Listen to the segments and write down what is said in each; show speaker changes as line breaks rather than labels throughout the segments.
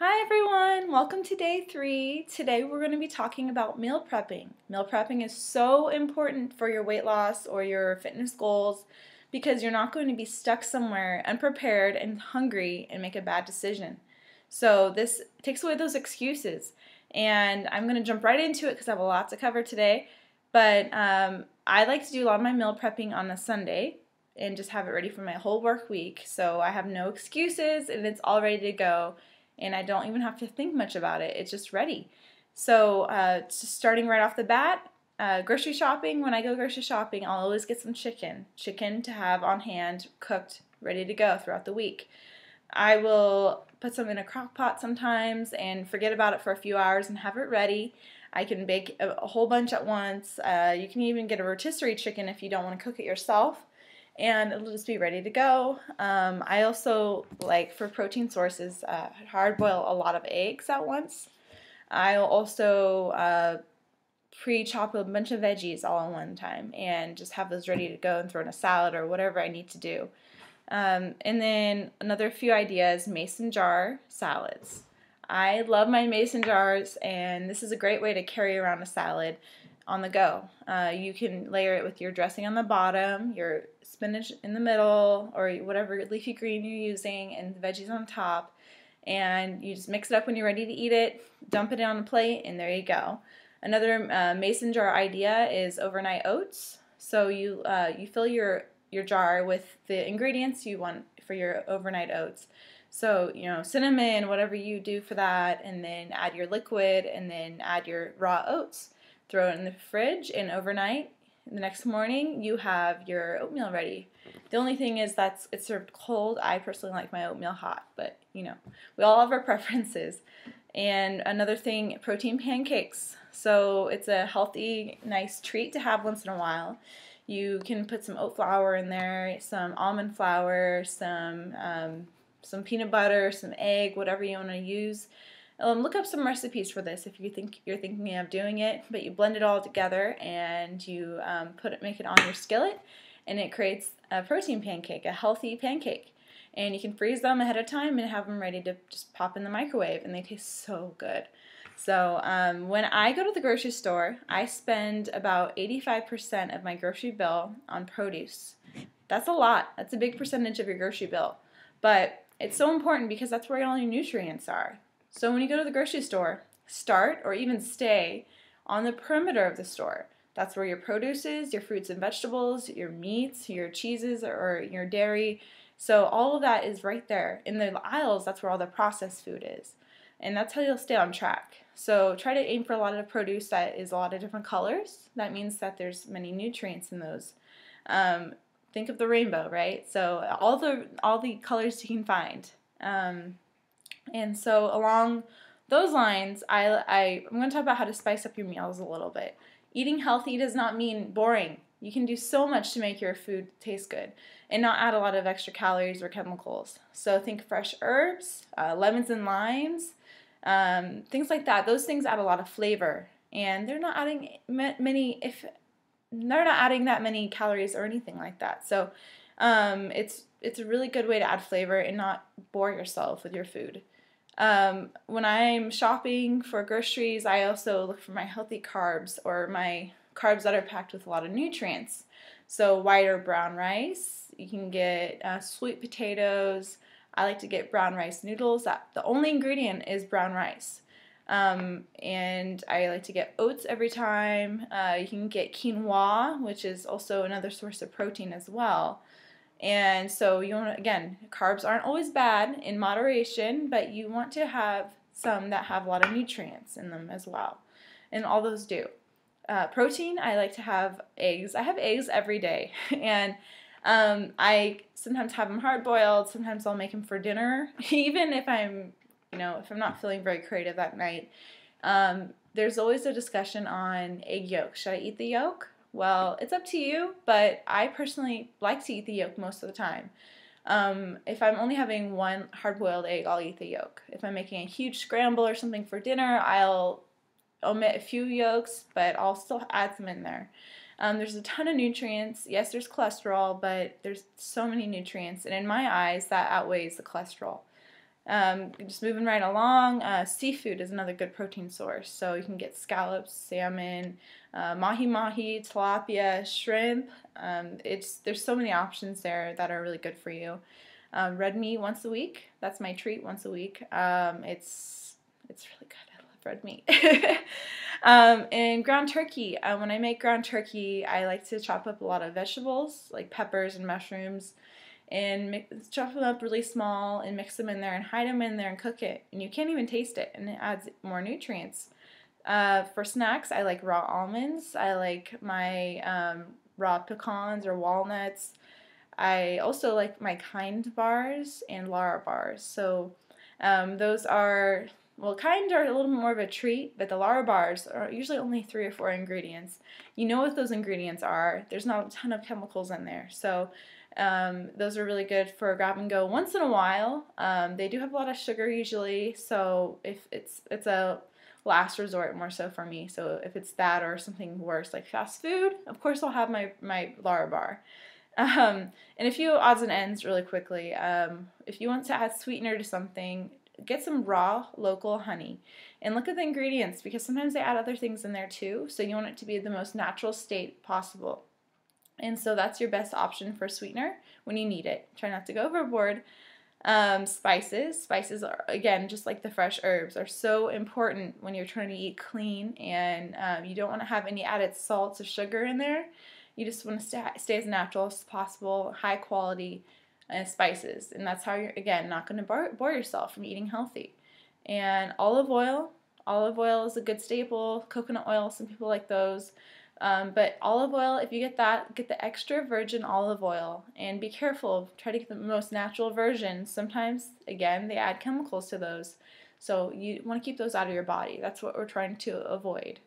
Hi everyone, welcome to day 3. Today we're going to be talking about meal prepping. Meal prepping is so important for your weight loss or your fitness goals because you're not going to be stuck somewhere unprepared and hungry and make a bad decision. So this takes away those excuses, and I'm going to jump right into it because I have a lot to cover today. But I like to do a lot of my meal prepping on a Sunday and just have it ready for my whole work week, so I have no excuses and it's all ready to go. And I don't even have to think much about it. It's just ready. So just starting right off the bat, grocery shopping. When I go grocery shopping, I'll always get some chicken to have on hand, cooked, ready to go throughout the week. I will put some in a crock pot sometimes and forget about it for a few hours and have it ready. I can bake a whole bunch at once. You can even get a rotisserie chicken if you don't want to cook it yourself, and it'll just be ready to go. I also like, for protein sources, hard boil a lot of eggs at once. I'll also pre-chop a bunch of veggies all at one time and just have those ready to go and throw in a salad or whatever I need to do. And then another few ideas: mason jar salads. I love my mason jars, and this is a great way to carry around a salad on the go. You can layer it with your dressing on the bottom, your spinach in the middle, or whatever leafy green you're using, and the veggies on top, and you just mix it up when you're ready to eat it, dump it on a plate, and there you go. Another mason jar idea is overnight oats. So you fill your jar with the ingredients you want for your overnight oats. So, cinnamon, whatever you do for that, and then add your liquid, and then add your raw oats. Throw it in the fridge, and overnight, the next morning, you have your oatmeal ready. The only thing is that it's served cold. I personally like my oatmeal hot, but we all have our preferences. And another thing, protein pancakes. So it's a healthy, nice treat to have once in a while. You can put some oat flour in there, some almond flour, some peanut butter, some egg, whatever you want to use. Look up some recipes for this if you're thinking of doing it, but you blend it all together and you make it on your skillet, and it creates a protein pancake, a healthy pancake. And you can freeze them ahead of time and have them ready to just pop in the microwave, and they taste so good. So when I go to the grocery store, I spend about 85% of my grocery bill on produce. That's a lot. That's a big percentage of your grocery bill. But it's so important because that's where all your nutrients are. So when you go to the grocery store, start or even stay on the perimeter of the store. That's where your produce is, your fruits and vegetables, your meats, your cheeses, or your dairy. So all of that is right there. In the aisles, that's where all the processed food is. And that's how you'll stay on track. So try to aim for a lot of produce that is a lot of different colors. That means that there's many nutrients in those. Think of the rainbow, right? So all the colors you can find. And so along those lines, I'm going to talk about how to spice up your meals a little bit. Eating healthy does not mean boring. You can do so much to make your food taste good and not add a lot of extra calories or chemicals. So think fresh herbs, lemons and limes, things like that. Those things add a lot of flavor, and they're not adding that many calories or anything like that. So it's a really good way to add flavor and not bore yourself with your food. When I'm shopping for groceries, I also look for my healthy carbs, or my carbs that are packed with a lot of nutrients. So white or brown rice. You can get sweet potatoes. I like to get brown rice noodles. The only ingredient is brown rice. And I like to get oats every time. You can get quinoa, which is also another source of protein as well. And so again, carbs aren't always bad, in moderation, but you want to have some that have a lot of nutrients in them as well. And all those do. Protein, I like to have eggs. I have eggs every day. And I sometimes have them hard boiled. Sometimes I'll make them for dinner, even if I'm not feeling very creative that night. There's always a discussion on egg yolk. Should I eat the yolk? Well, it's up to you, but I personally like to eat the yolk most of the time. If I'm only having one hard-boiled egg, I'll eat the yolk. If I'm making a huge scramble or something for dinner, I'll omit a few yolks, but I'll still add some in there. There's a ton of nutrients. Yes, there's cholesterol, but there's so many nutrients, and in my eyes, that outweighs the cholesterol. Just moving right along, seafood is another good protein source. So you can get scallops, salmon, mahi-mahi, tilapia, shrimp. There's so many options there that are really good for you. Red meat once a week. That's my treat once a week. It's really good. I love red meat. And ground turkey. When I make ground turkey, I like to chop up a lot of vegetables like peppers and mushrooms, and chop them up really small and mix them in there and hide them in there and cook it. And you can't even taste it, and it adds more nutrients. For snacks, I like raw almonds. I like my raw pecans or walnuts. I also like my Kind bars and Lara bars. So those are, well, Kind are a little more of a treat, but the Lara bars are usually only 3 or 4 ingredients. You know what those ingredients are. There's not a ton of chemicals in there. So those are really good for grab and go once in a while. They do have a lot of sugar usually, so if it's a last resort more so for me. So if it's that or something worse like fast food, of course I'll have my Lara bar. And a few odds and ends really quickly. If you want to add sweetener to something, get some raw local honey and look at the ingredients, because sometimes they add other things in there too, so you want it to be the most natural state possible. And so that's your best option for sweetener when you need it. Try not to go overboard. Spices. Spices are, again, just like the fresh herbs, are so important when you're trying to eat clean, and you don't want to have any added salts or sugar in there. You just want to stay as natural as possible, high quality spices. And that's how you're, again, not going to bore yourself from eating healthy. And olive oil. Olive oil is a good staple. Coconut oil, some people like those. But olive oil, if you get that, get the extra virgin olive oil, and be careful. Try to get the most natural version. Sometimes, again, they add chemicals to those, so you want to keep those out of your body. That's what we're trying to avoid.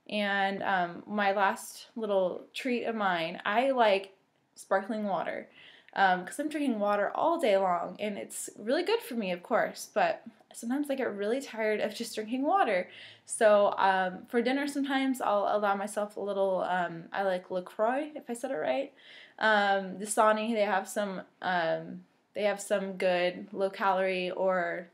And my last little treat of mine, I like sparkling water, because I'm drinking water all day long, and it's really good for me, of course, but sometimes I get really tired of just drinking water. So for dinner sometimes I'll allow myself a little, I like LaCroix, if I said it right. Dasani, they have some good low-calorie or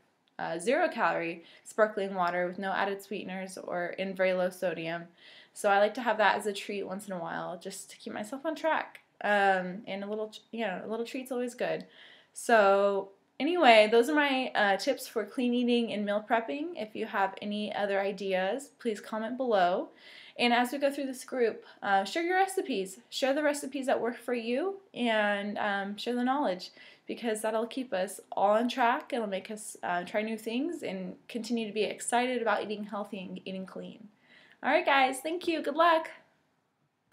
zero-calorie sparkling water with no added sweeteners or in very low sodium. So I like to have that as a treat once in a while, just to keep myself on track. And a little treat's always good. So anyway, those are my tips for clean eating and meal prepping. If you have any other ideas, please comment below. And as we go through this group, share your recipes. Share the recipes that work for you, and share the knowledge, because that'll keep us all on track. It'll make us try new things and continue to be excited about eating healthy and eating clean. All right, guys. Thank you. Good luck.